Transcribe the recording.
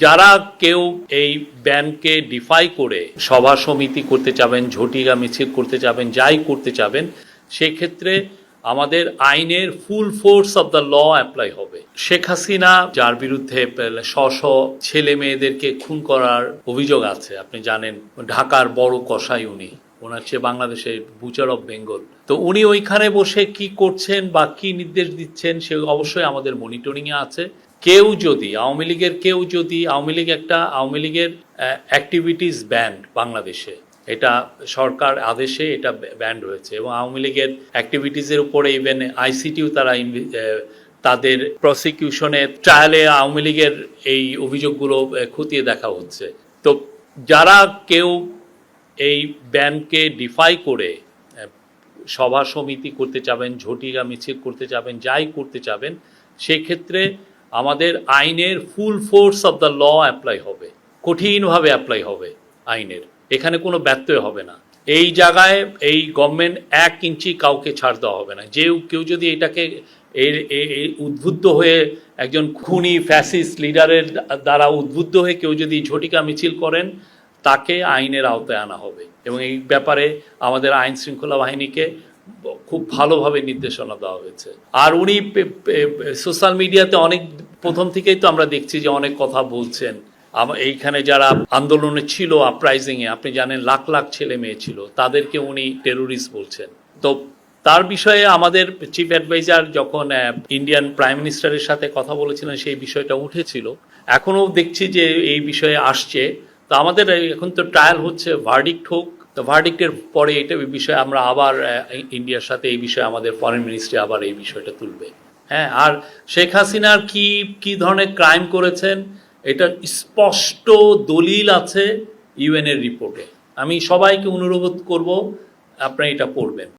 যারা কেউ এই ব্যানকে ডিফাই করে সভা সমিতি করতে চাবেন, ঝটিকা মিছিল করতে চাবেন, যাই করতে চাবেন, সেই ক্ষেত্রে আমাদের আইনের full force of the law apply হবে। শেখ হাসিনা যার বিরুদ্ধে ছেলে মেয়েদেরকে খুন করার অভিযোগ আছে, আপনি জানেন, ঢাকার বড় কসাই উনি, ওনার চেয়ে বাংলাদেশের বুচার অফ বেঙ্গল। তো উনি ওইখানে বসে কি করছেন বা কি নির্দেশ দিচ্ছেন সে অবশ্যই আমাদের মনিটরিংয়ে আছে। কেউ যদি আওয়ামী লীগের অ্যাক্টিভিটিস ব্যান্ড বাংলাদেশে, এটা সরকার আদেশে এটা ব্যান্ড হয়েছে, এবং আওয়ামী লীগের অ্যাক্টিভিটিসের উপরে ইভেন আইসিটিও তারা তাদের প্রসিকিউশনে ট্রায়ালে আওয়ামী লীগের এই অভিযোগগুলো খতিয়ে দেখা হচ্ছে। তো যারা কেউ এই ব্যানকে ডিফাই করে সভা সমিতি করতে চাবেন, ঝটিকা মিছিল করতে চাবেন, যাই করতে চাবেন, সেই ক্ষেত্রে আমাদের আইনের full force of the law apply হবে, কঠিনভাবে অ্যাপ্লাই হবে আইনের, এখানে কোনো ব্যত্যয় হবে না। এই জায়গায় এই গভর্নমেন্ট 1 ইঞ্চি কাউকে ছাড় দেওয়া হবে না। কেউ যদি এটাকে উদ্বুদ্ধ হয়ে একজন খুনি ফ্যাসিস্ট লিডারের দ্বারা উদ্বুদ্ধ হয়ে কেউ যদি ঝটিকা মিছিল করেন, তাকে আইনের আওতায় আনা হবে, এবং এই ব্যাপারে আমাদের আইন শৃঙ্খলা বাহিনীকে খুব ভালোভাবে নির্দেশনা দেওয়া হয়েছে। আর উনি সোশ্যাল মিডিয়াতে অনেক প্রথম থেকেই তো আমরা দেখছি যে অনেক কথা বলছেন। এইখানে যারা আন্দোলনে ছিল, আপরাইজিংয়ে, আপনি জানেন লাখ লাখ ছেলে মেয়ে ছিল, তাদেরকে উনি টেরোরিস্ট বলছেন। তো তার বিষয়ে আমাদের চিফ অ্যাডভাইজার যখন ইন্ডিয়ান প্রাইম মিনিস্টারের সাথে কথা বলেছিলেন, সেই বিষয়টা উঠেছিল। এখনও দেখছি যে এই বিষয়ে আসছে। তো আমাদের এখন তো ট্রায়াল হচ্ছে, ভার্ডিক্ট হোক, তো ভার্ডিক্টের পরে এটা বিষয়ে আমরা আবার ইন্ডিয়ার সাথে এই বিষয়ে আমাদের ফরেন মিনিস্ট্রি আবার এই বিষয়টা তুলবে। হ্যাঁ, আর শেখ হাসিনার কি ধরনের ক্রাইম করেছেন এটা স্পষ্ট দলিল আছে ইউএনের রিপোর্টে। আমি সবাইকে অনুরোধ করব আপনারা এটা পড়বেন।